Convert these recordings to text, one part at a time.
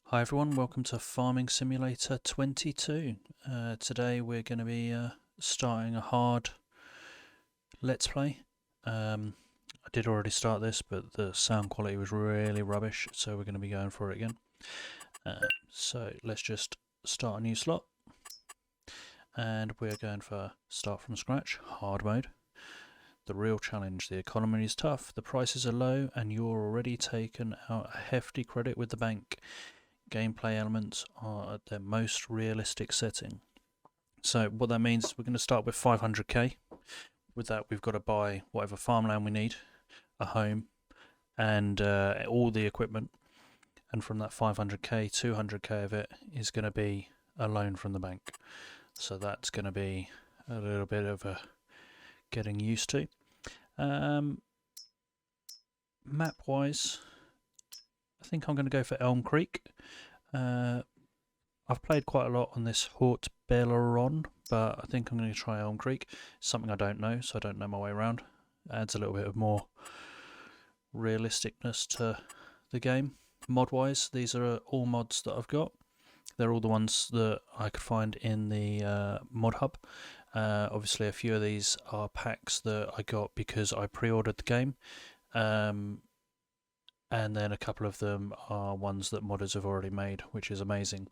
Hi everyone, welcome to Farming Simulator 22. Today we're going to be starting a hard Let's Play. I did already start this, but the sound quality was really rubbish, so we're going to be going for it again. So let's just start a new slot. And we're going for start from scratch, hard mode. The real challenge, the economy is tough, the prices are low, and you're already taken out a hefty credit with the bank. Gameplay elements are at their most realistic setting. So what that means is we're going to start with 500k. With that we've got to buy whatever farmland we need, a home, and all the equipment. And from that 500k, 200k of it is going to be a loan from the bank. So that's going to be a little bit of a getting used to. Map wise, I think I'm going to go for Elm Creek. I've played quite a lot on this Hort Belleron, but I think I'm going to try Elm Creek. It's something I don't know, so I don't know my way around. Adds a little bit of more realisticness to the game. Mod wise, these are all mods that I've got. They're all the ones that I could find in the mod hub. Obviously a few of these are packs that I got because I pre-ordered the game. And then a couple of them are ones that modders have already made, which is amazing.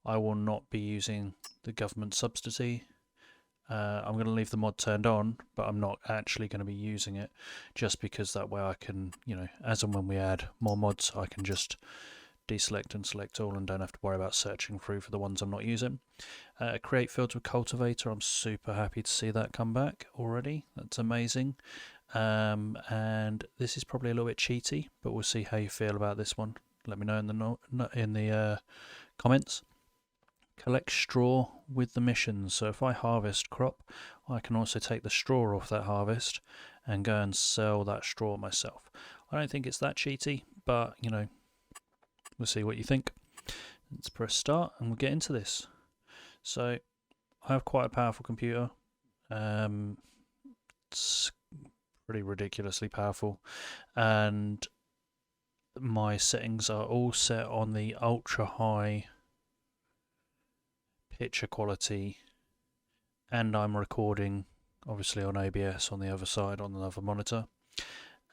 I will not be using the government subsidy. I'm going to leave the mod turned on, but I'm not actually going to be using it, just because that way I can, as and when we add more mods, I can just deselect and select all and don't have to worry about searching through for the ones I'm not using. Create fields with cultivator, I'm super happy to see that come back already. That's amazing. And this is probably a little bit cheaty, but we'll see how you feel about this one. Let me know in the comments. Collect straw with the missions. So if I harvest crop, I can also take the straw off that harvest and go and sell that straw myself. I don't think it's that cheaty, but we'll see what you think. Let's press start and we'll get into this. So I have quite a powerful computer. It's pretty ridiculously powerful, and my settings are all set on the ultra high picture quality, and I'm recording obviously on OBS on the other side on another monitor,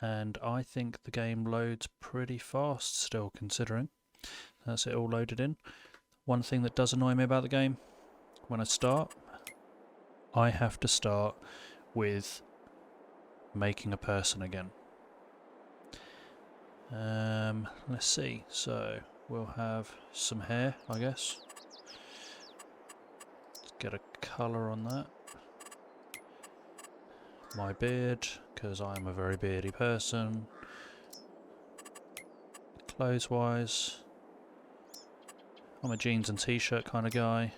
and I think the game loads pretty fast still, considering that's it all loaded in. One thing that does annoy me about the game, when I start, I have to start with making a person again. Let's see, so we'll have some hair, I guess. Let's get a colour on that. My beard, because I'm a very beardy person. Clothes wise, I'm a jeans and t-shirt kind of guy.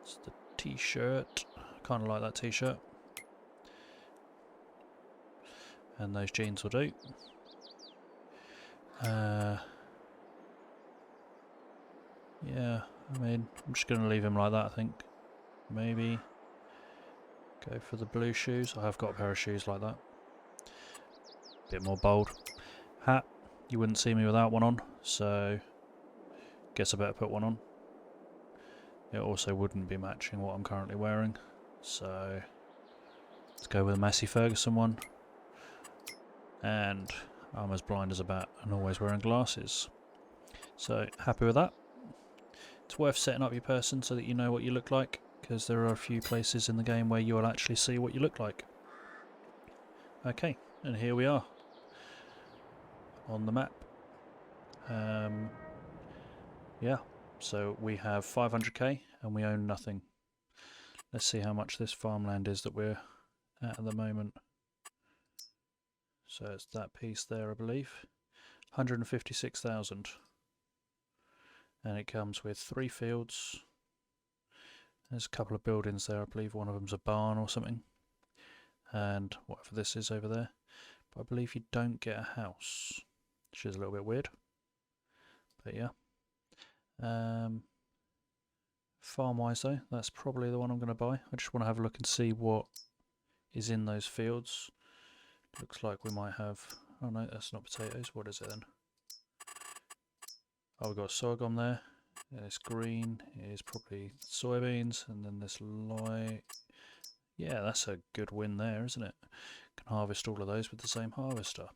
It's the t-shirt, I kind of like that t-shirt. And those jeans will do. Yeah, I mean, I'm just going to leave him like that, I think. Maybe go for the blue shoes. I have got a pair of shoes like that. Bit more bold. Hat, you wouldn't see me without one on, so guess I better put one on. It also wouldn't be matching what I'm currently wearing, so let's go with a Massey Ferguson one. And I'm as blind as a bat and always wearing glasses. So happy with that. It's worth setting up your person so that you know what you look like, because there are a few places in the game where you will actually see what you look like. Okay, and here we are on the map. Yeah, so we have 500k and we own nothing. Let's see how much this farmland is that we're at the moment. So it's that piece there, I believe. 156,000. And it comes with 3 fields. There's a couple of buildings there, I believe one of them's a barn or something. And whatever this is over there. But I believe you don't get a house, which is a little bit weird. But yeah. Farm wise though, that's probably the one I'm going to buy. I just want to have a look and see what is in those fields. Looks like we might have... oh no, that's not potatoes. What is it then? Oh, we've got sorghum there. This green is probably soybeans, and then this light. Yeah, that's a good win there, isn't it? Can harvest all of those with the same harvester.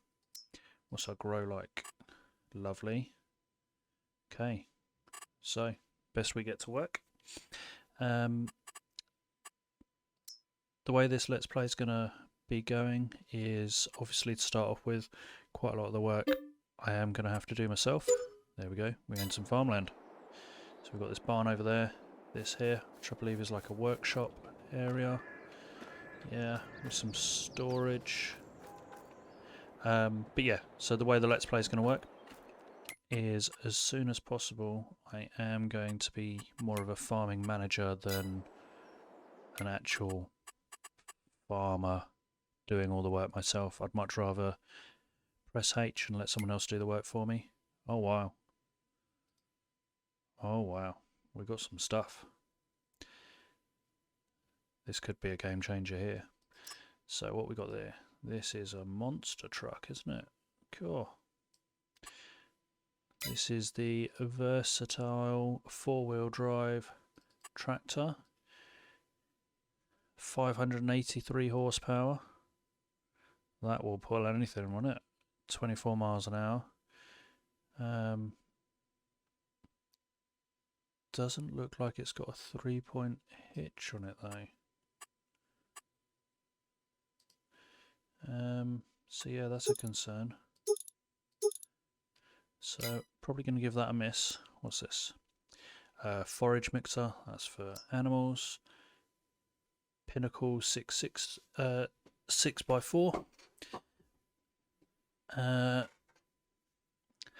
What's our grow like? Lovely. Okay, so best we get to work. The way this Let's Play is going to be going is obviously to start off with quite a lot of the work I am going to have to do myself. There we go, we own some farmland. So we've got this barn over there, this here, which I believe is like a workshop area. Yeah, with some storage. But yeah, so the way the Let's Play is going to work is as soon as possible I am going to be more of a farming manager than an actual farmer doing all the work myself. I'd much rather press H and let someone else do the work for me. Oh wow. Oh wow, we got some stuff. This could be a game changer here. So what we got there? This is a monster truck, isn't it? Cool. This is the versatile 4-wheel drive tractor. 583 horsepower. That will pull anything, won't it? 24 miles an hour. Doesn't look like it's got a 3-point hitch on it though. So yeah, that's a concern. So probably going to give that a miss. What's this? Forage mixer, that's for animals. Pinnacle 6x4.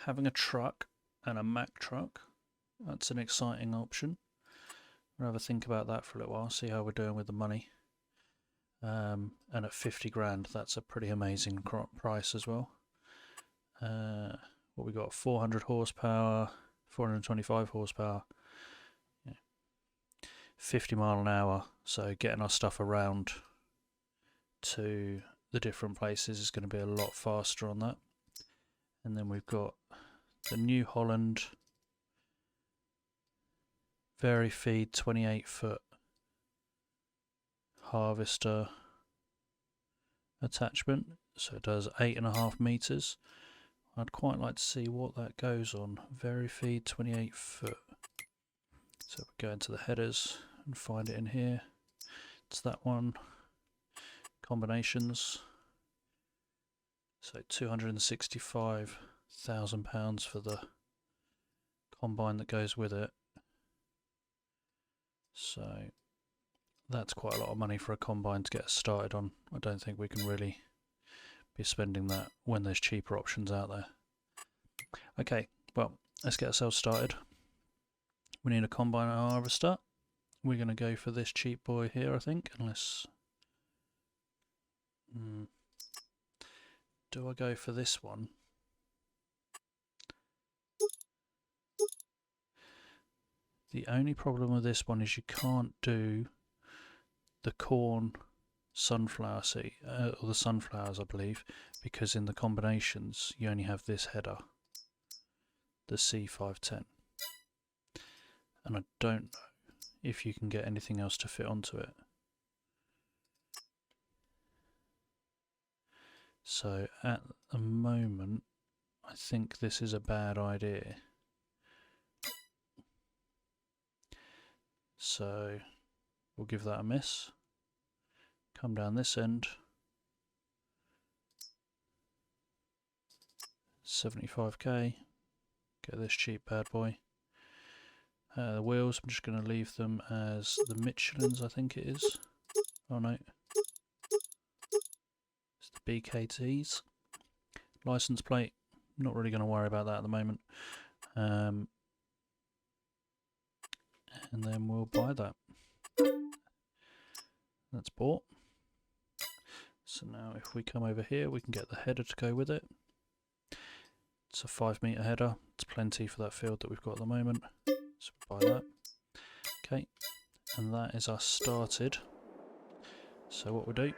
Having a truck and a Mack truck, that's an exciting option. We'll have a think about that for a little while, see how we're doing with the money. And at 50 grand, that's a pretty amazing price as well. What we got? 400 horsepower, 425 horsepower, yeah. 50 mile an hour. So getting our stuff around to the different places is going to be a lot faster on that. And then we've got the New Holland Vari-Feed 28-foot harvester attachment, so it does 8.5 meters. I'd quite like to see what that goes on. Vari-Feed 28-foot. So we go into the headers and find it in here. It's that one. Combinations. So £265,000 for the combine that goes with it. So that's quite a lot of money for a combine to get us started on. I don't think we can really be spending that when there's cheaper options out there. Okay, well, let's get ourselves started. We need a combine and a harvester. We're going to go for this cheap boy here, I think, unless... Do I go for this one? The only problem with this one is you can't do the corn sunflower seed, or the sunflowers I believe, because in the combinations you only have this header, the C510, and I don't know if you can get anything else to fit onto it. So at the moment I think this is a bad idea. So we'll give that a miss. Come down this end. 75k. Get this cheap bad boy. The wheels, I'm just going to leave them as the Michelins, I think it is. Oh no. It's the BKTs. License plate, not really going to worry about that at the moment. And then we'll buy that. That's bought. So now if we come over here, we can get the header to go with it. It's a 5 meter header. It's plenty for that field that we've got at the moment. So we'll buy that. Okay, and that is us started. So what we'll do,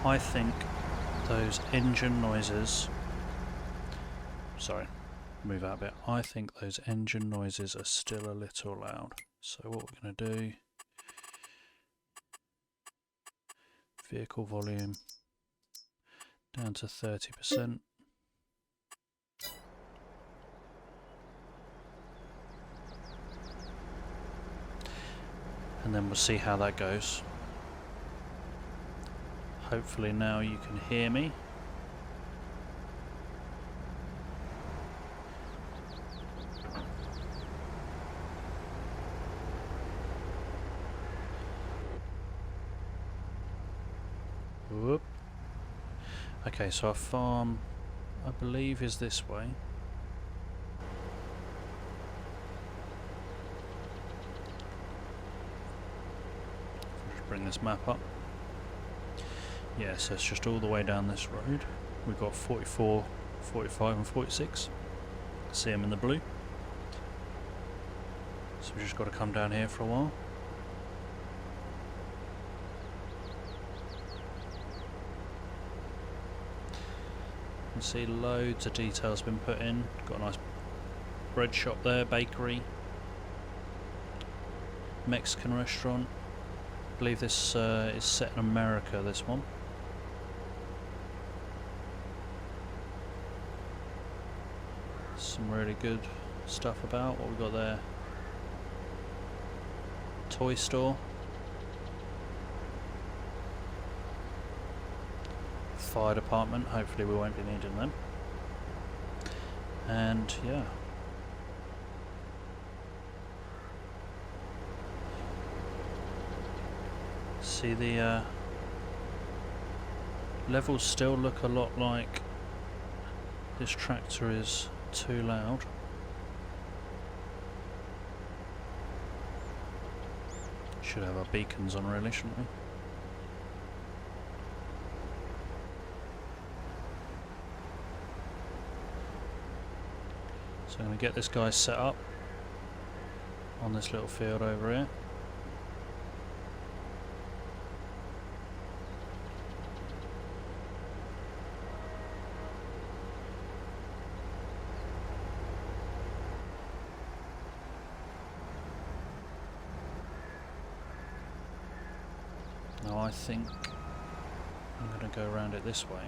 I think those engine noises, sorry, move out a bit. I think those engine noises are still a little loud. So what we're going to do, vehicle volume down to 30%. And then we'll see how that goes. Hopefully now you can hear me. Whoop. Okay, so our farm, I believe, is this way. Just bring this map up. Yeah, so it's just all the way down this road. We've got 44, 45 and 46. See them in the blue. So we've just got to come down here for a while. You can see loads of details been put in. Got a nice bread shop there, bakery, Mexican restaurant. I believe this is set in America, this one. Some really good stuff about what we got there. Toy store. Fire department, hopefully we won't be needing them. And yeah. See the levels still look a lot like this tractor is too loud. Should have our beacons on really, shouldn't we? So I'm going to get this guy set up on this little field over here. Now I think I'm going to go around it this way.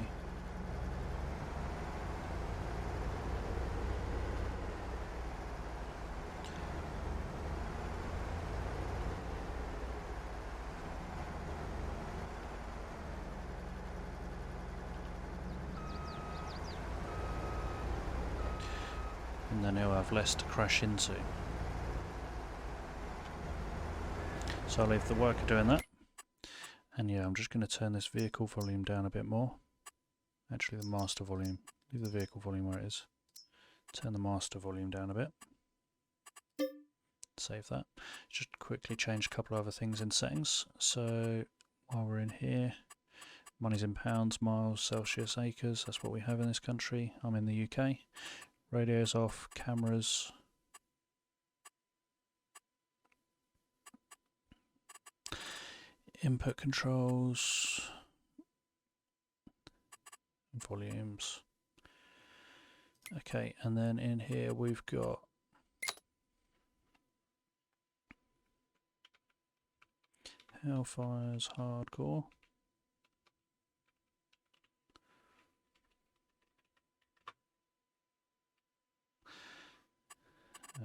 And then he'll have less to crash into. So I'll leave the worker doing that. And yeah, I'm just going to turn this vehicle volume down a bit more. Actually the master volume. Leave the vehicle volume where it is. Turn the master volume down a bit. Save that. Just quickly change a couple of other things in settings. So while we're in here, money's in pounds, miles, Celsius, acres. That's what we have in this country. I'm in the UK. Radio's off, cameras. Input controls. Volumes. Okay, and then in here we've got Hellfire's hardcore.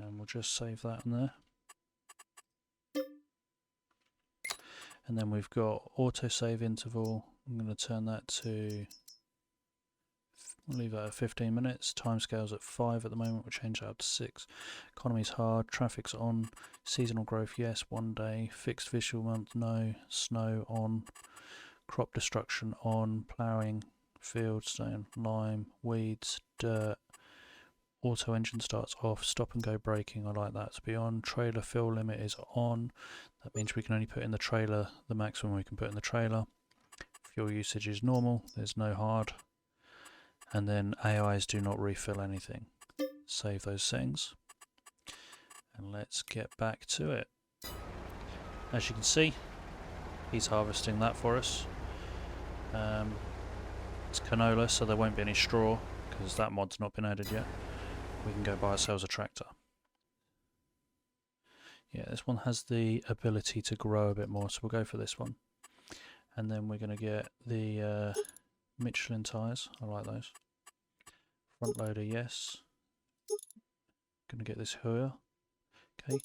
And we'll just save that in there. And then we've got autosave interval. I'm going to turn that to, we'll leave that at 15 minutes. Timescale's at 5 at the moment. We'll change that up to 6. Economy's hard. Traffic's on. Seasonal growth, yes. 1 day. Fixed visual month, no. Snow on. Crop destruction on. Plowing, field, stone, lime, weeds, dirt. Auto engine starts off. Stop and go braking, I like that to be on. Trailer fill limit is on. That means we can only put in the trailer the maximum we can put in the trailer. Fuel usage is normal, there's no hard. And then AIs do not refill anything. Save those settings. And let's get back to it. As you can see, he's harvesting that for us. It's canola, so there won't be any straw because that mod's not been added yet. We can go buy ourselves a tractor. Yeah, this one has the ability to grow a bit more, so we'll go for this one. And then we're going to get the Michelin tyres. I like those. Front loader, yes. Going to get this here. Okay.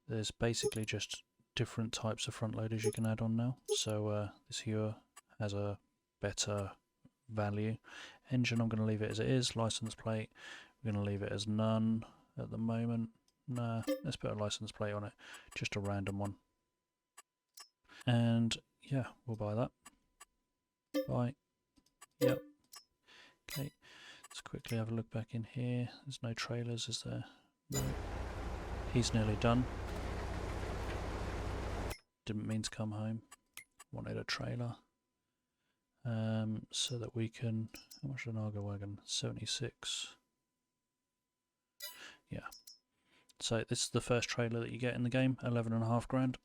There's basically just different types of front loaders you can add on now. So this here has a better value. Engine, I'm going to leave it as it is. License plate, we're going to leave it as none at the moment. Nah, let's put a license plate on it, just a random one. And yeah, we'll buy that. Buy. Yep. Okay, let's quickly have a look back in here. There's no trailers, is there? No. He's nearly done. Didn't mean to come home. Wanted a trailer. So that we can... How much is an Argo wagon? 76. Yeah. So this is the first trailer that you get in the game, 11.5 grand.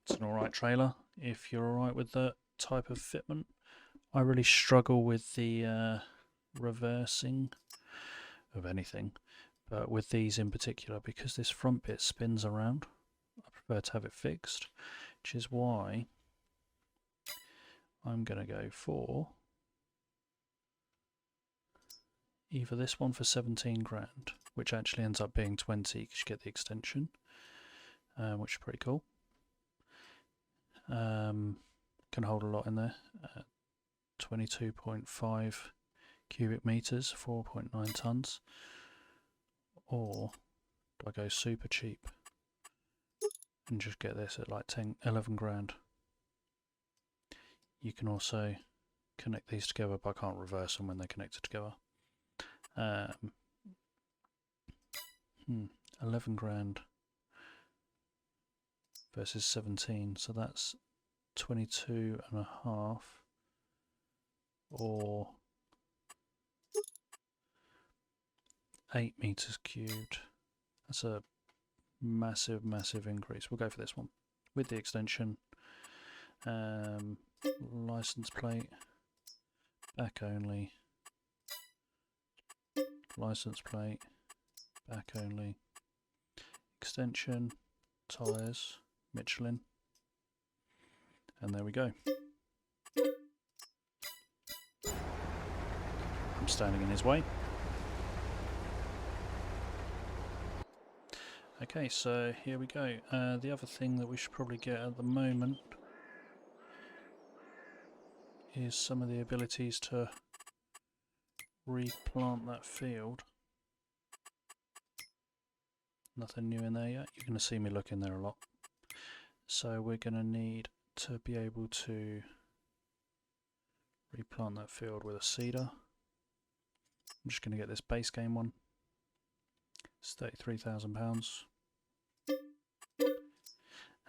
It's an alright trailer if you're alright with the type of fitment. I really struggle with the reversing of anything, but with these in particular, because this front bit spins around, I prefer to have it fixed, which is why I'm going to go for either this one for 17 grand, which actually ends up being 20 because you get the extension, which is pretty cool. Can hold a lot in there. 22.5 cubic meters, 4.9 tons. Or do I go super cheap and just get this at like 11 grand? You can also connect these together, but I can't reverse them when they're connected together. 11 grand versus 17, so that's 22.5 or 8 meters cubed. That's a massive increase. We'll go for this one with the extension. License plate, back only. License plate, back only. Extension, tyres, Michelin, and there we go. I'm standing in his way. Okay, so here we go. The other thing that we should probably get at the moment is some of the abilities to replant that field. Nothing new in there yet. You're going to see me look in there a lot. So we're going to need to be able to replant that field with a seeder. I'm just going to get this base game one. It's £33,000.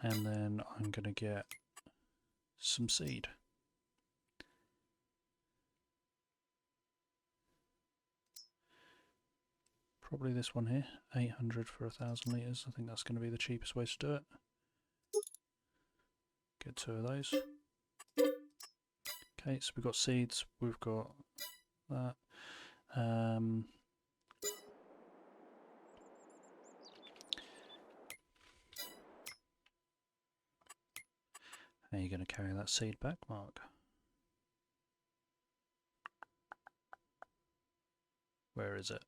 And then I'm going to get some seed. Probably this one here, 800 for 1,000 litres. I think that's going to be the cheapest way to do it. Get 2 of those. Okay, so we've got seeds, we've got that. How are you going to carry that seed back, Mark? Where is it?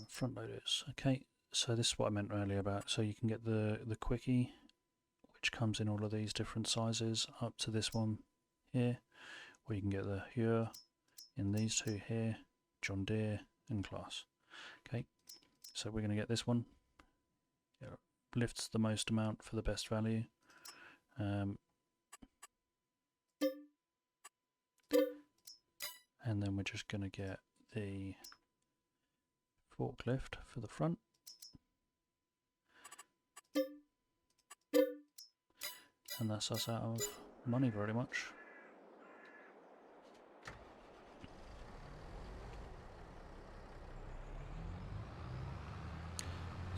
Front loaders. Okay, so this is what I meant earlier about. So you can get the quickie, which comes in all of these different sizes, up to this one here, or you can get the here in these two here, John Deere and Class. Okay, so we're going to get this one. It lifts the most amount for the best value. And then we're just going to get the forklift for the front. And that's us out of money pretty much.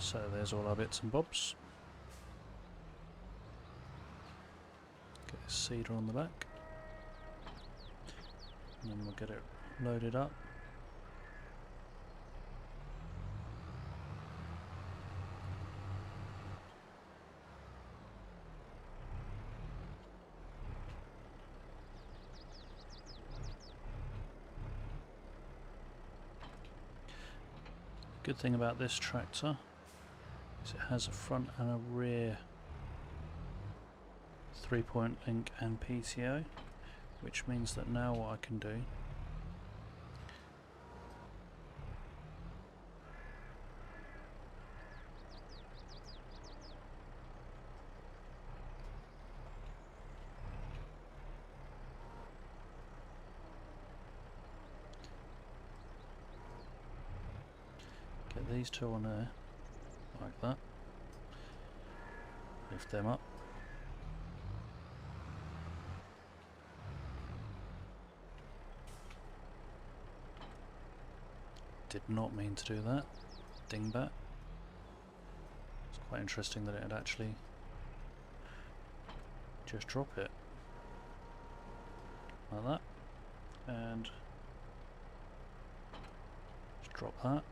So there's all our bits and bobs. Get this seeder on the back, and then we'll get it loaded up. Good thing about this tractor is it has a front and a rear 3-point link and PTO, which means that now what I can do get these two on there like that, lift them up, did not mean to do that, dingbat. It's quite interesting that it'd actually just drop it like that, and just drop that,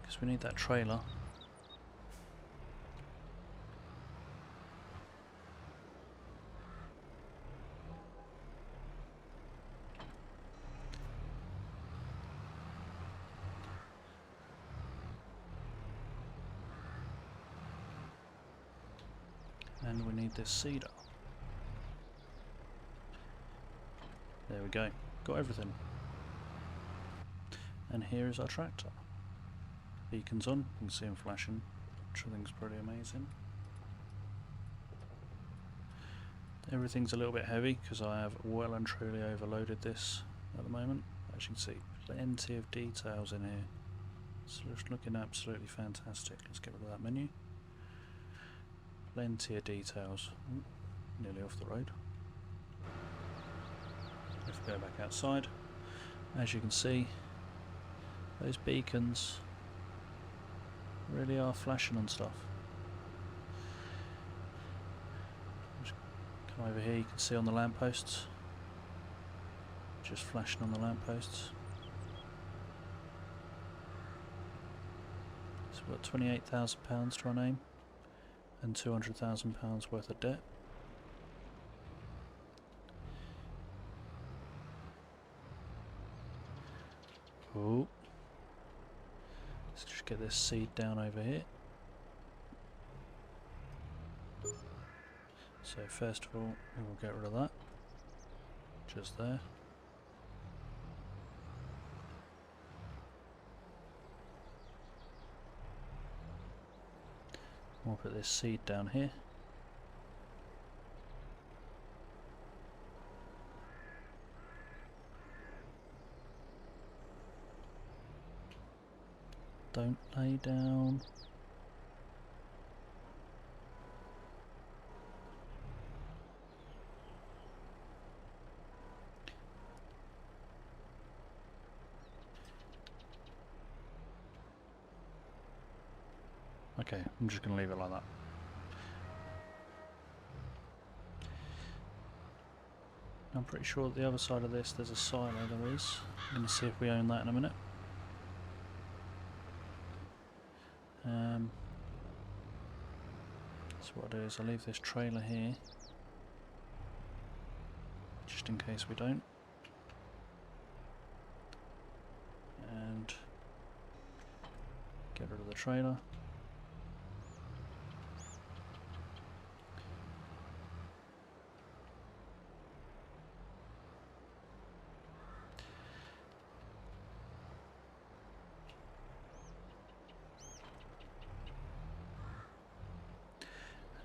because we need that trailer. And we need this seeder. There we go, got everything. And here is our tractor. Beacons on, you can see them flashing, which I think is pretty amazing. Everything's a little bit heavy because I have well and truly overloaded this at the moment. As you can see, plenty of details in here. It's just looking absolutely fantastic. Let's get rid of that menu. Plenty of details. Ooh, nearly off the road. If we go back outside, as you can see, those beacons really are flashing on stuff. Just come over here, you can see on the lampposts, just flashing on the lampposts. So we've got £28,000 to our name and £200,000 worth of debt. Oh, let's just get this seed down over here. So first of all, we will get rid of that, just there. We'll put this seed down here. Don't lay down. Okay, I'm just going to leave it like that. I'm pretty sure at the other side of this there's a silo there is. I'm going to see if we own that in a minute. So what I do is I leave this trailer here, just in case we don't. And get rid of the trailer.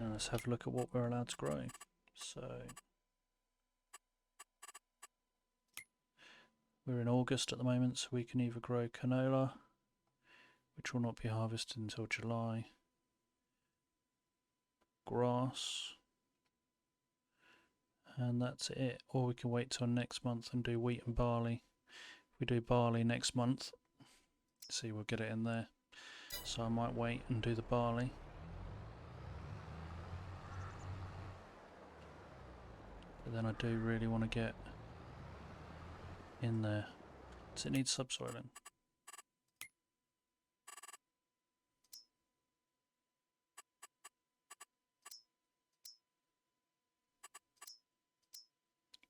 And let's have a look at what we're allowed to grow. So we're in August at the moment, so we can either grow canola, which will not be harvested until July, grass, and that's it. Or we can wait till next month and do wheat and barley. If we do barley next month, See, we'll get it in there. So I might wait and do the barley. But then I do really want to get in there. Does it need subsoiling?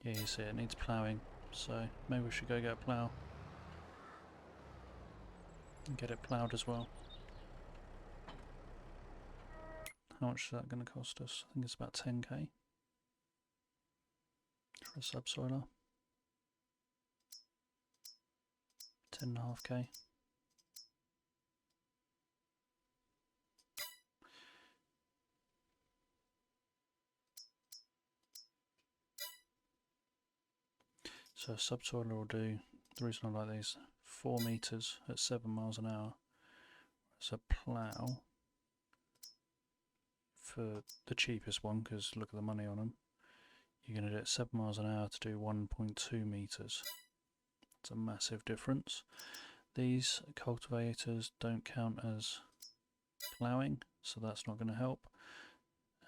Yeah, you see it needs ploughing, so maybe we should go get a plough and get it ploughed as well. How much is that going to cost us? I think it's about 10k for a subsoiler. 10.5k. So a subsoiler will do, the reason I like these, 4 meters at 7 miles an hour. It's a plough for the cheapest one, because look at the money on them. You're going to do it 7 miles an hour to do 1.2 meters. It's a massive difference. These cultivators don't count as ploughing, so that's not going to help.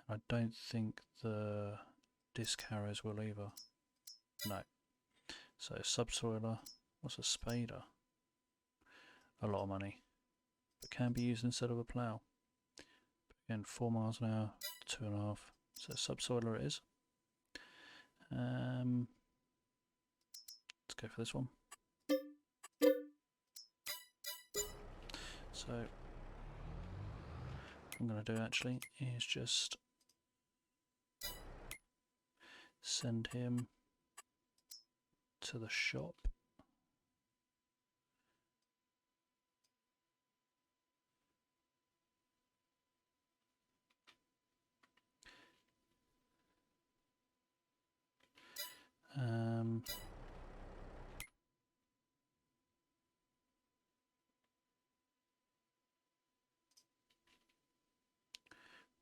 I don't think the disc harrows will either. No. So subsoiler, what's a spader? A lot of money, but can be used instead of a plough. Again, 4 miles an hour, 2.5. So subsoiler it is. Let's go for this one. So what I'm going to do actually is just send him to the shop.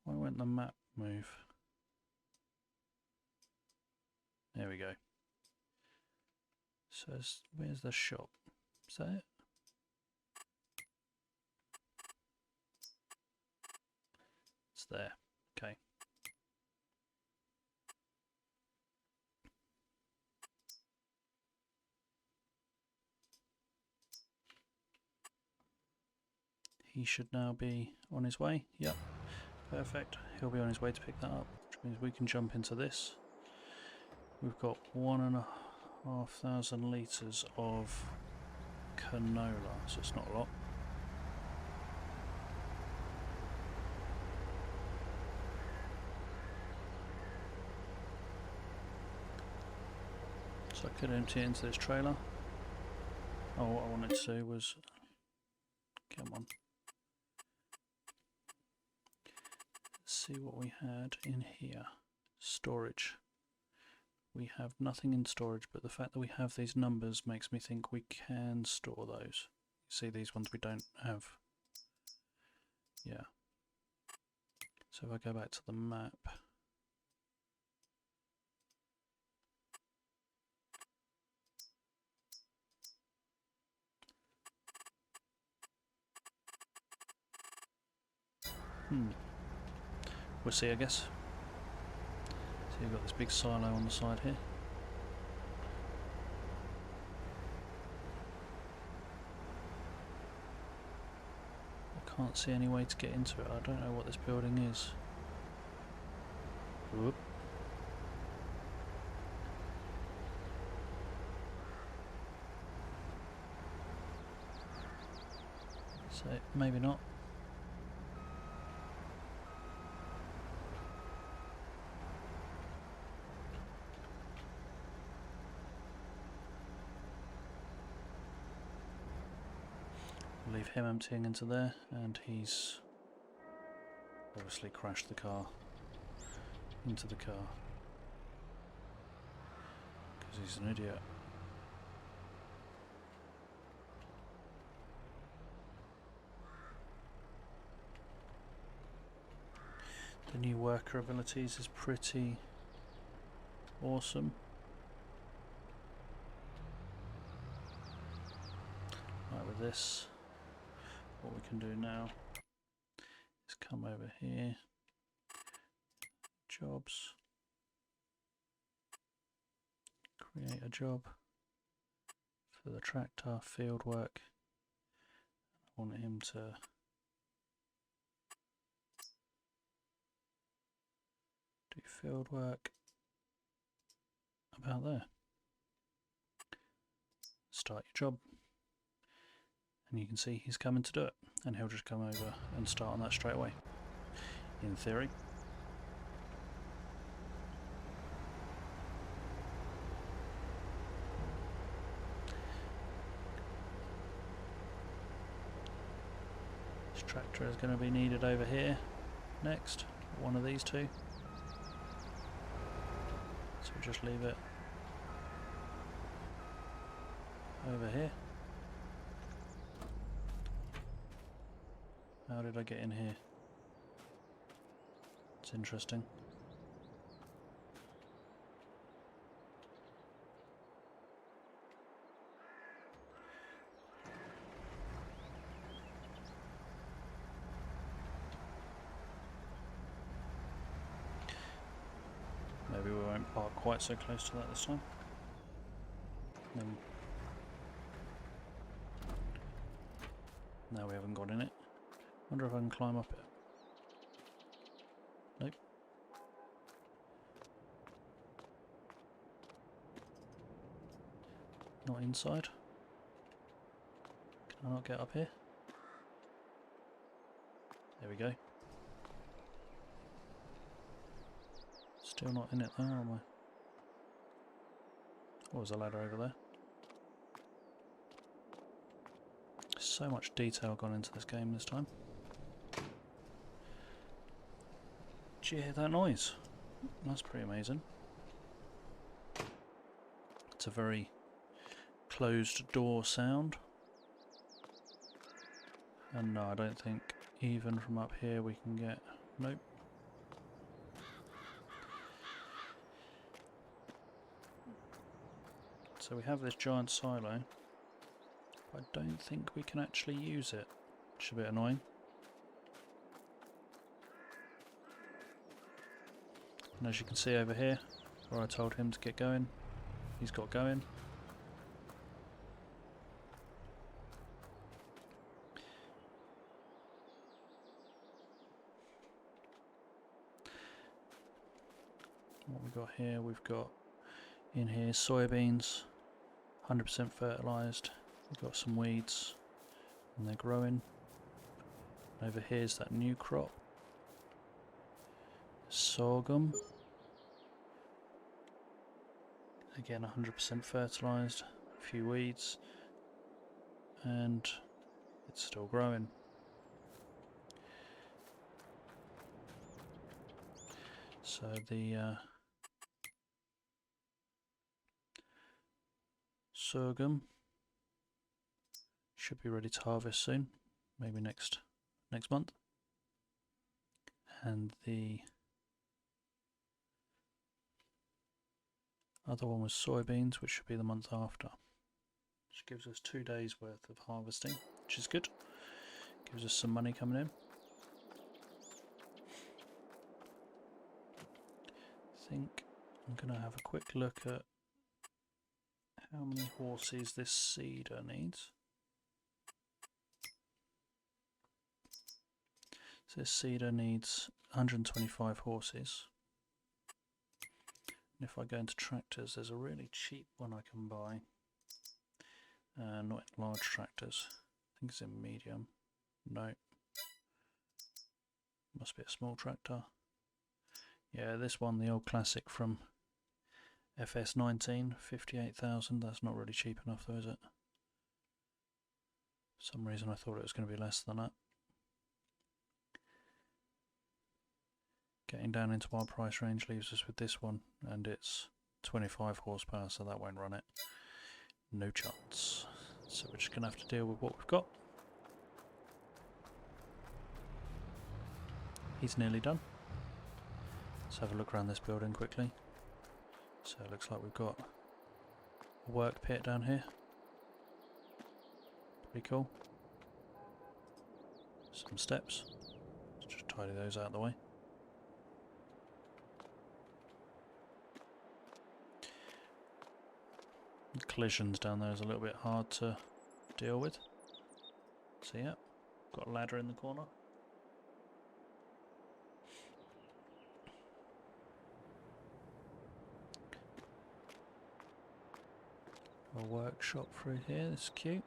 Why won't the map move? There we go. So where's the shop? Is that it? It's there. Okay. He should now be on his way. Yep. Perfect. He'll be on his way to pick that up, which means we can jump into this. We've got 1,500 litres of canola, so it's not a lot. So I could empty it into this trailer. Oh, what I wanted to do was, come on. Let's see what we had in here. Storage. We have nothing in storage, but the fact that we have these numbers makes me think we can store those. You see these ones we don't have. Yeah. So if I go back to the map. We'll see, I guess. So you've got this big silo on the side here. I can't see any way to get into it. I don't know what this building is. Whoop. So maybe not. Leave him emptying into there, and he's obviously crashed the car into the car because he's an idiot. The new worker abilities is pretty awesome. Like with this. what we can do now is come over here, jobs, create a job for the tractor, field work. I want him to do field work about there. Start your job. And you can see he's coming to do it, and he'll just come over and start on that straight away, in theory. This tractor is going to be needed over here next, one of these two. So we'll just leave it over here. How did I get in here? It's interesting. Maybe we won't park quite so close to that this time. No, we haven't got in it. Wonder if I can climb up it. Nope. Not inside. Can I not get up here? There we go. Still not in it though, am I? Oh, there's a ladder over there. So much detail gone into this game this time. Did you hear that noise? That's pretty amazing. It's a very closed door sound. And no, I don't think even from up here we can get... Nope. So we have this giant silo, but I don't think we can actually use it, which is a bit annoying. And as you can see over here, where I told him to get going, he's got going. What we've got here, we've got in here soybeans, 100% fertilised. We've got some weeds and they're growing. Over here's that new crop, sorghum. Again 100% fertilised, a few weeds, and it's still growing. So the sorghum should be ready to harvest soon, maybe next month. And the other one was soybeans, which should be the month after. Which gives us 2 days worth of harvesting, which is good. Gives us some money coming in. I think I'm going to have a quick look at how many horses this seeder needs. So this seeder needs 125 horses. And if I go into tractors, there's a really cheap one I can buy. Not in large tractors. I think it's in medium. No. Must be a small tractor. Yeah, this one, the old classic from FS19, 58,000. That's not really cheap enough though, is it? For some reason I thought it was going to be less than that. Getting down into our price range leaves us with this one, and it's 25 horsepower, so that won't run it. No chance. So we're just going to have to deal with what we've got. He's nearly done. Let's have a look around this building quickly. So it looks like we've got a work pit down here. Pretty cool. some steps. Let's just tidy those out of the way. The collisions down there is a little bit hard to deal with. So yeah, got a ladder in the corner. A workshop through here, this is cute.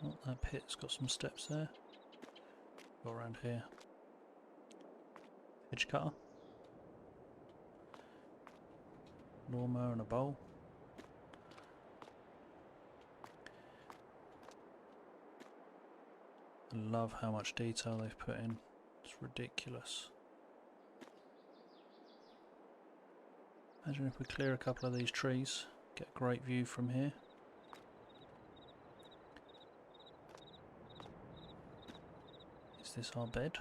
Oh, that pit's got some steps there. Go around here. Hedge cutter. Lawnmower and a bowl. I love how much detail they've put in. It's ridiculous. Imagine if we clear a couple of these trees, get a great view from here. Is this our bed?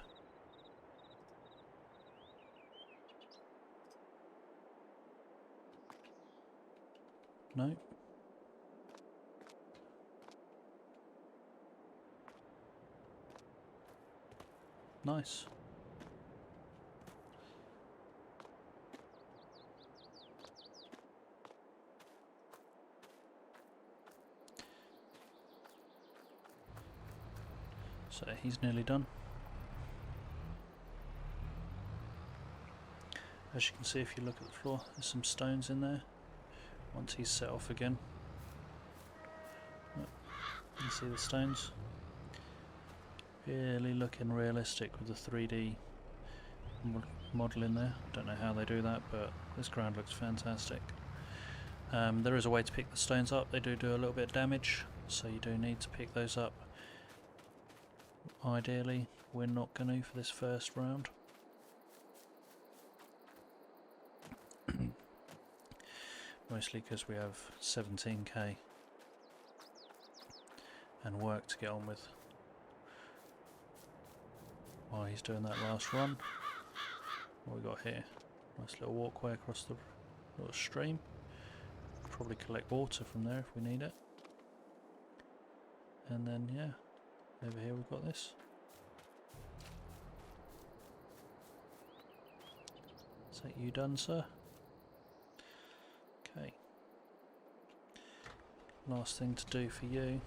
No. Nice. So he's nearly done. As you can see, if you look at the floor, there's some stones in there. Once he's set off again, you see the stones. Really looking realistic with the 3D model in there. Don't know how they do that, but this ground looks fantastic. There is a way to pick the stones up. They do a little bit of damage, so you do need to pick those up. Ideally, we're not going to for this first round. Mostly because we have 17k and work to get on with. While he's doing that last run, what we got here? Nice little walkway across the little stream. Probably collect water from there if we need it. And then yeah, over here we've got this. Is that you done, sir? Okay. Last thing to do for you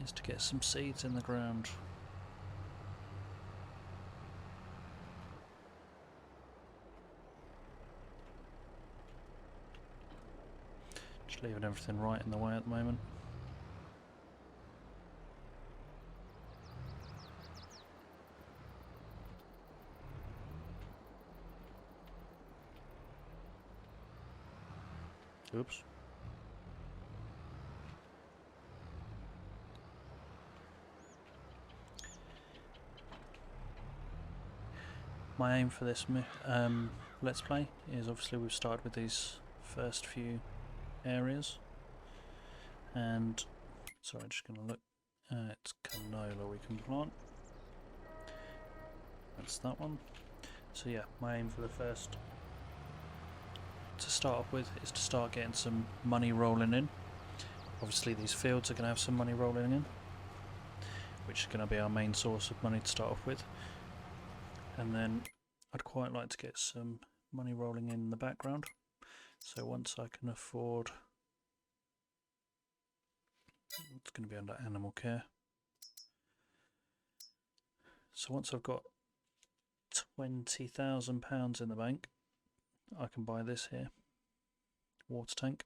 is to get some seeds in the ground. Just leaving everything right in the way at the moment. Oops. My aim for this Let's Play is obviously we've started with these first few areas, and sorry, I'm just going to look. It's canola we can plant. That's that one. So yeah, my aim for the first to start off with is to start getting some money rolling in. Obviously these fields are going to have some money rolling in, which is going to be our main source of money to start off with. And then I'd quite like to get some money rolling in the background. So once I can afford, it's going to be under animal care. So once I've got £20,000 in the bank, I can buy this here, water tank,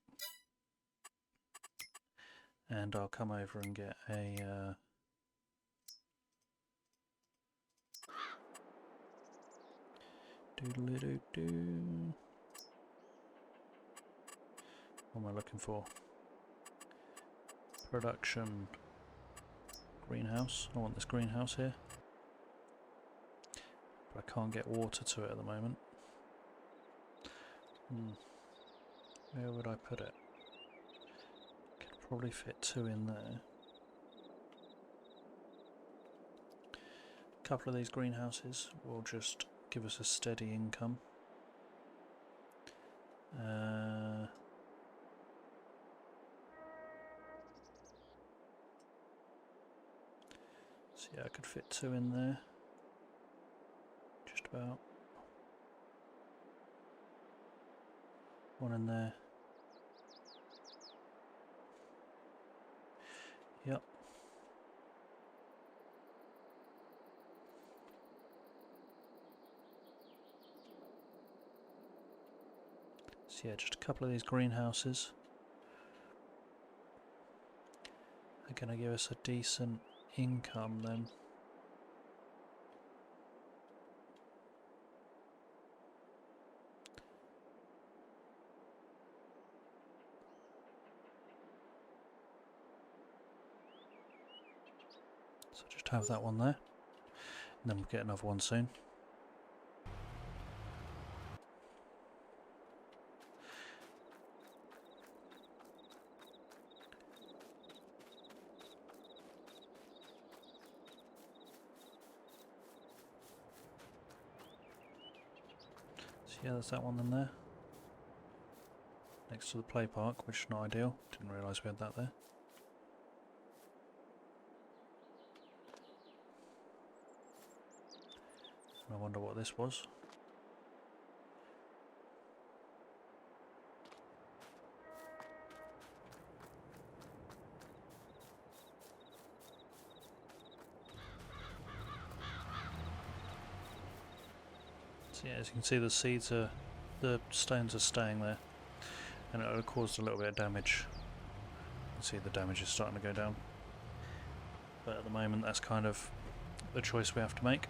and I'll come over and get a doodle-doo-doo. What am I looking for? Production greenhouse. I want this greenhouse here, but I can't get water to it at the moment. Where would I put it? Could probably fit 2 in there. A couple of these greenhouses will just give us a steady income. So yeah, I could fit 2 in there, just about. 1 in there. Yep. So yeah, just a couple of these greenhouses are going to give us a decent income then. So just have that one there, and then we'll get another one soon. So yeah, there's that one in there, next to the play park, which is not ideal. Didn't realise we had that there. I wonder what this was. So yeah, as you can see, the seeds are, the stones are staying there, and it would have caused a little bit of damage. You can see the damage is starting to go down, but at the moment that's kind of the choice we have to make.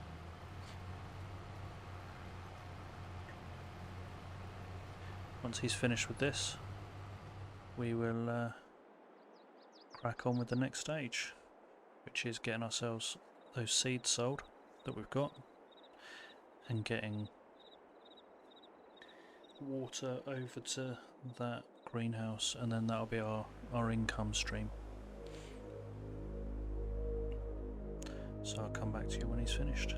Once he's finished with this, we will crack on with the next stage, which is getting ourselves those seeds sold that we've got, and getting water over to that greenhouse, and then that'll be our income stream. So I'll come back to you when he's finished.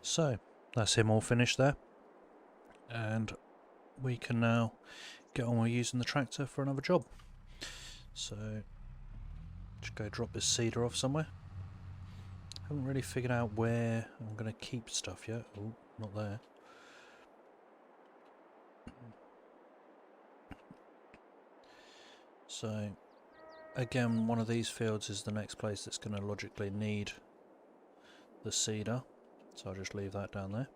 So that's him all finished there, and we can now get on with using the tractor for another job. So just go drop this seeder off somewhere. Haven't really figured out where I'm going to keep stuff yet. Oh, not there. So again, one of these fields is the next place that's going to logically need the seeder, so I'll just leave that down there.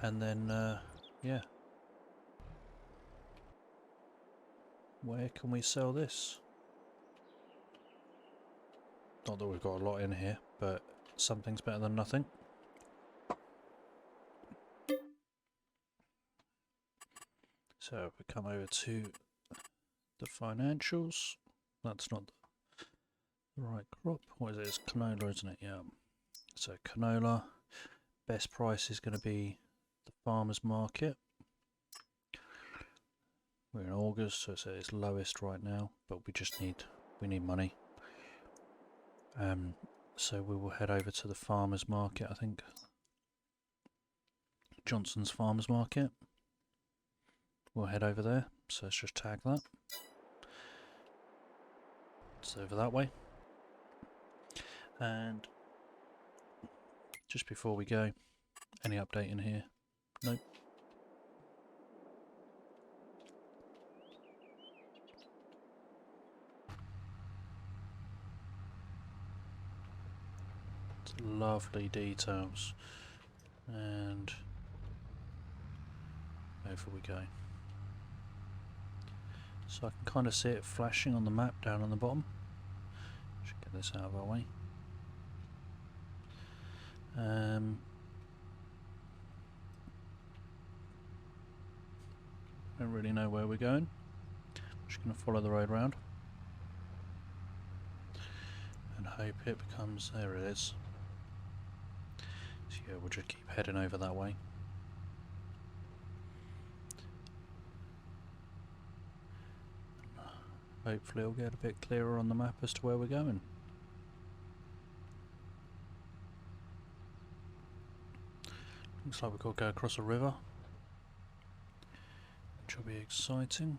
And then yeah, where can we sell this? Not that we've got a lot in here, but something's better than nothing. So if we come over to the financials, that's not the right crop. What is it? It's canola, isn't it? Yeah. So canola, best price is going to be the farmer's market. We're in August, so it's at its lowest right now, but we need money. So we will head over to the farmer's market, I think. Johnson's Farmer's Market. We'll head over there, so let's just tag that. It's over that way. And just before we go, any update in here? Nope. It's lovely details. And over we go. So I can kind of see it flashing on the map down on the bottom. Should get this out of our way. Don't really know where we're going. I'm just going to follow the road round and hope it becomes, there it is. So yeah, we'll just keep heading over that way. Hopefully it'll get a bit clearer on the map as to where we're going. Looks like we've got to go across a river, which will be exciting.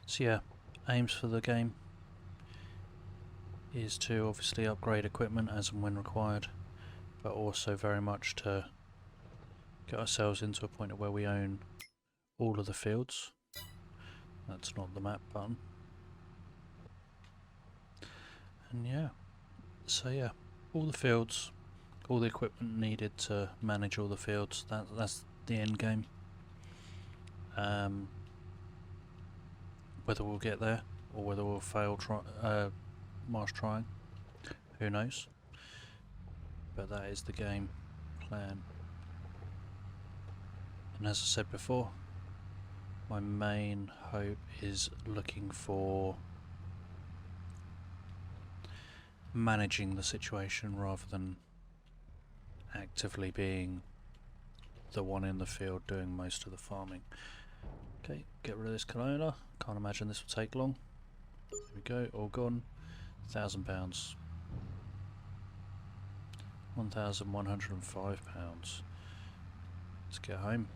So yeah, aims for the game is to obviously upgrade equipment as and when required, but also very much to get ourselves into a point of where we own all of the fields. That's not the map button. And yeah, so yeah, all the fields, all the equipment needed to manage all the fields, that's the end game. Whether we'll get there or whether we'll fail marsh trying, who knows, but that is the game plan. And as I said before, my main hope is looking for managing the situation rather than actively being the one in the field doing most of the farming. Okay, get rid of this canola. Can't imagine this will take long. There we go, all gone. £1,000. £1,105. Let's get home.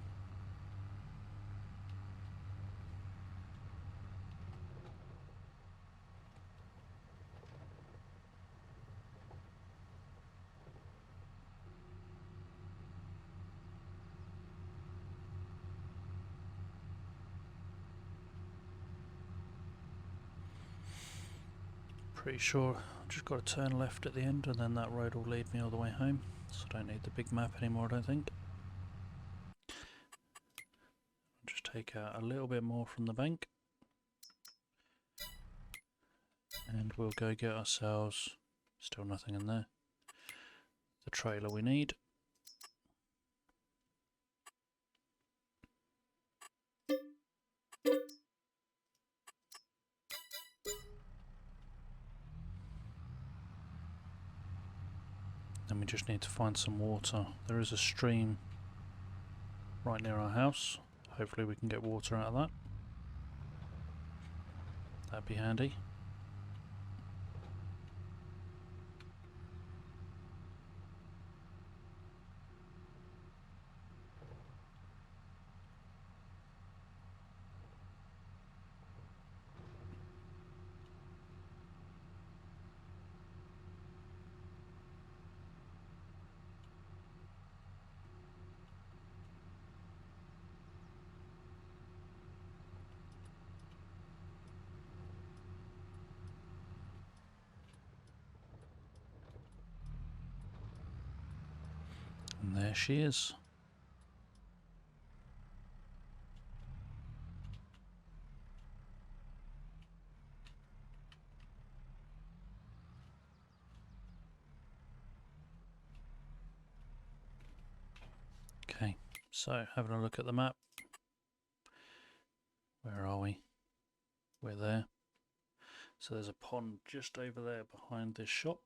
Pretty sure I've just got to turn left at the end and then that road will lead me all the way home, so I don't need the big map anymore, I don't think. I'll just take out a little bit more from the bank and we'll go get ourselves, still nothing in there, the trailer we need. Then we just need to find some water. There is a stream right near our house. Hopefully we can get water out of that. That'd be handy. And there she is. So, having a look at the map. Where are we? We're there. So there's a pond just over there behind this shop.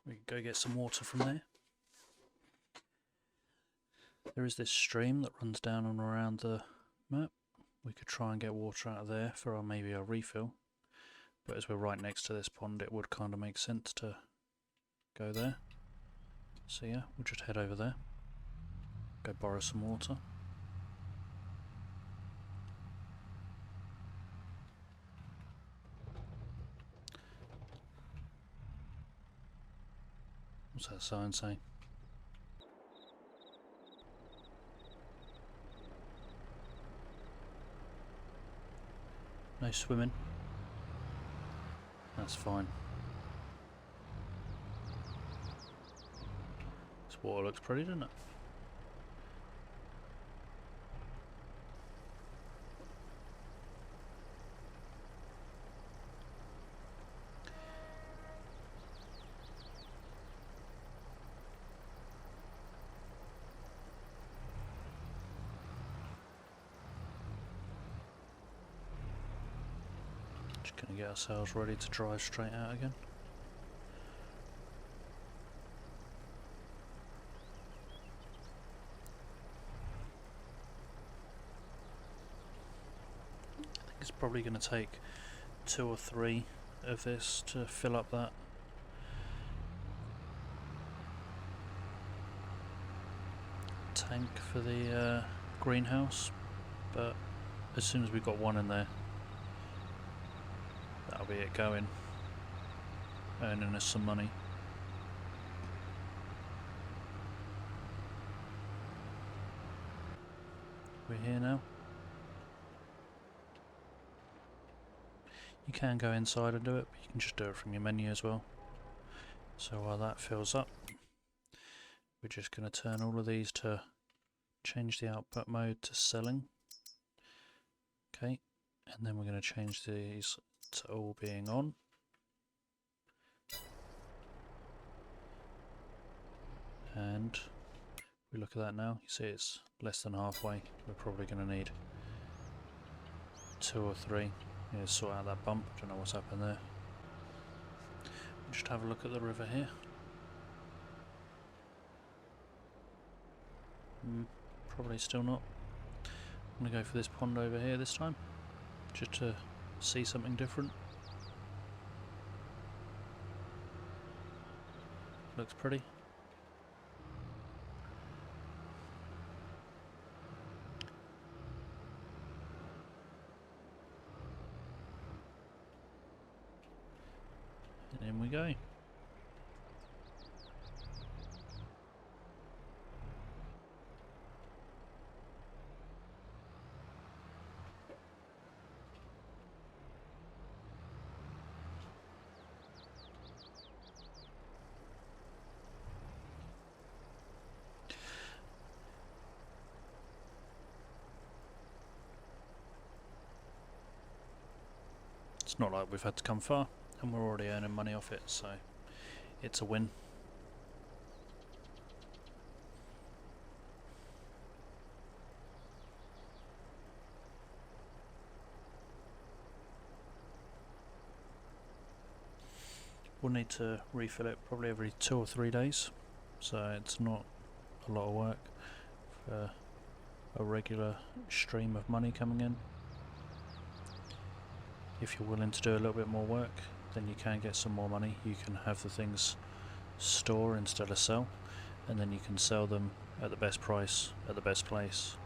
We can go get some water from there. There is this stream that runs down and around the map. We could try and get water out of there for maybe a refill. But as we're right next to this pond, it would kind of make sense to go there. So yeah, we'll just head over there. Go borrow some water. What's that sign say? No swimming. That's fine. This water looks pretty, doesn't it? Just gonna get ourselves ready to drive straight out again. I think it's probably going to take 2 or 3 of this to fill up that tank for the greenhouse, but as soon as we've got one in there, that'll be it going, earning us some money. We're here now. You can go inside and do it, but you can just do it from your menu as well. So while that fills up, we're just going to turn all of these to change the output mode to selling. Okay, and then we're going to change these to all being on. And we look at that now, you see it's less than halfway. We're probably going to need 2 or 3. Yeah, sort out that bump, don't know what's happened there. Just have a look at the river here. Probably still not. I'm going to go for this pond over here this time, just to see something different. Looks pretty. And in we go. It's not like we've had to come far, and we're already earning money off it, so it's a win. We'll need to refill it probably every 2 or 3 days, so it's not a lot of work for a regular stream of money coming in. If you're willing to do a little bit more work, then you can get some more money. You can have the things store instead of sell, and then you can sell them at the best price at the best place.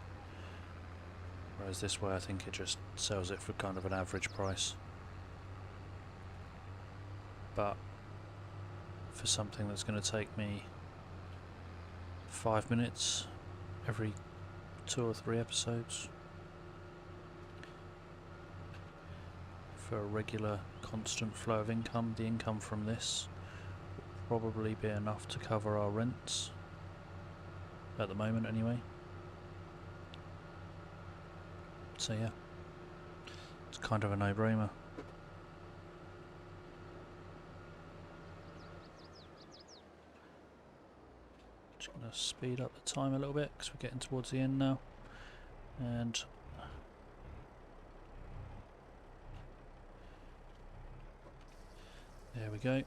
Whereas this way I think it just sells it for kind of an average price. But for something that's going to take me 5 minutes every 2 or 3 episodes, for a regular constant flow of income, the income from this will probably be enough to cover our rents at the moment anyway. So yeah, it's kind of a no-brainer. Just gonna going to speed up the time a little bit because we're getting towards the end now. And there we go.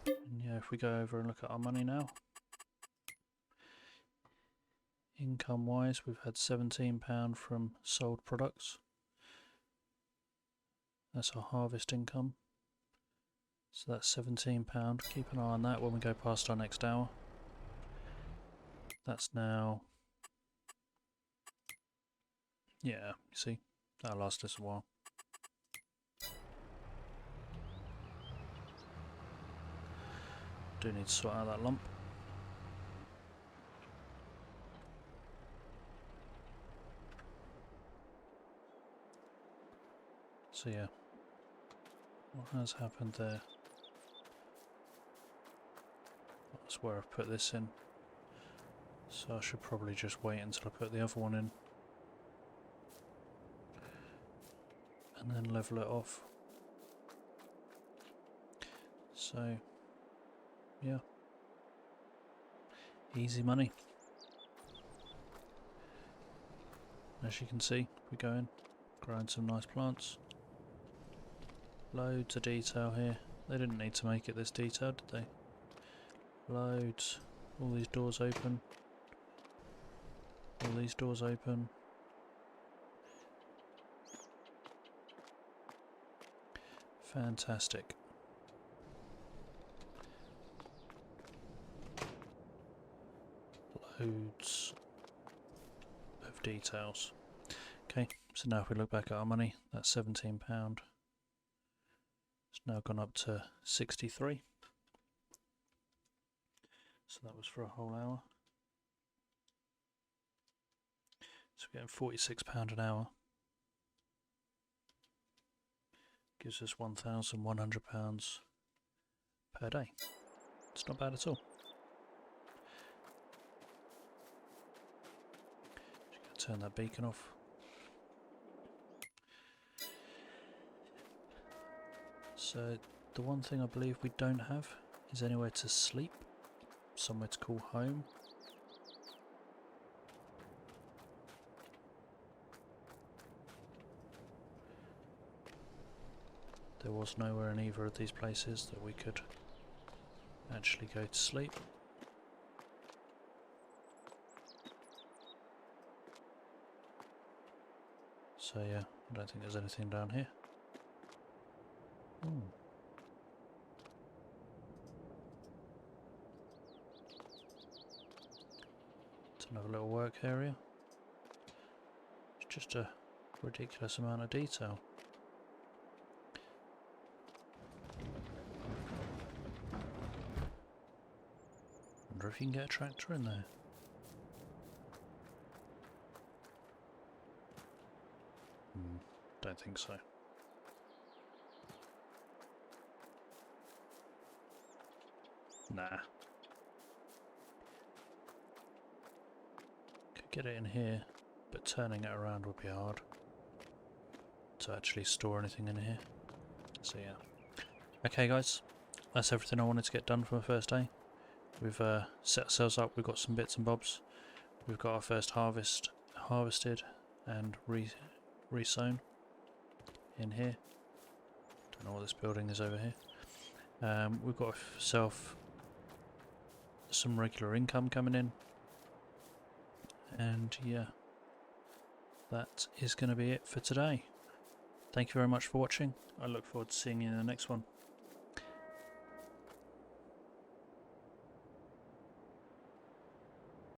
And yeah, if we go over and look at our money now, income wise, we've had £17 from sold products. That's our harvest income. So that's £17. Keep an eye on that when we go past our next hour. That's now, yeah, you see, that'll last us a while. Do need to sort out that lump. So yeah, what has happened there? That's where I've put this in. So I should probably just wait until I put the other one in. And then level it off. So, yeah. Easy money. As you can see, we go in, growing some nice plants. Loads of detail here. They didn't need to make it this detailed, did they? Loads. All these doors open. All these doors open. Fantastic. Loads of details. Okay, so now if we look back at our money, that's £17. It's now gone up to 63. So that was for a whole hour. So we're getting £46 an hour. Gives us £1,100 per day. It's not bad at all. Just gonna turn that beacon off. So the one thing I believe we don't have is anywhere to sleep, somewhere to call home. There was nowhere in either of these places that we could actually go to sleep. So yeah, I don't think there's anything down here. It's another little work area. It's just a ridiculous amount of detail. Wonder if you can get a tractor in there. Don't think so. Nah. Could get it in here, but turning it around would be hard to actually store anything in here. So yeah. Okay guys, that's everything I wanted to get done for my first day. We've set ourselves up, we've got some bits and bobs. We've got our first harvested and resown in here. Don't know what this building is over here. We've got ourselves some regular income coming in, and yeah, that is going to be it for today. Thank you very much for watching. I look forward to seeing you in the next one.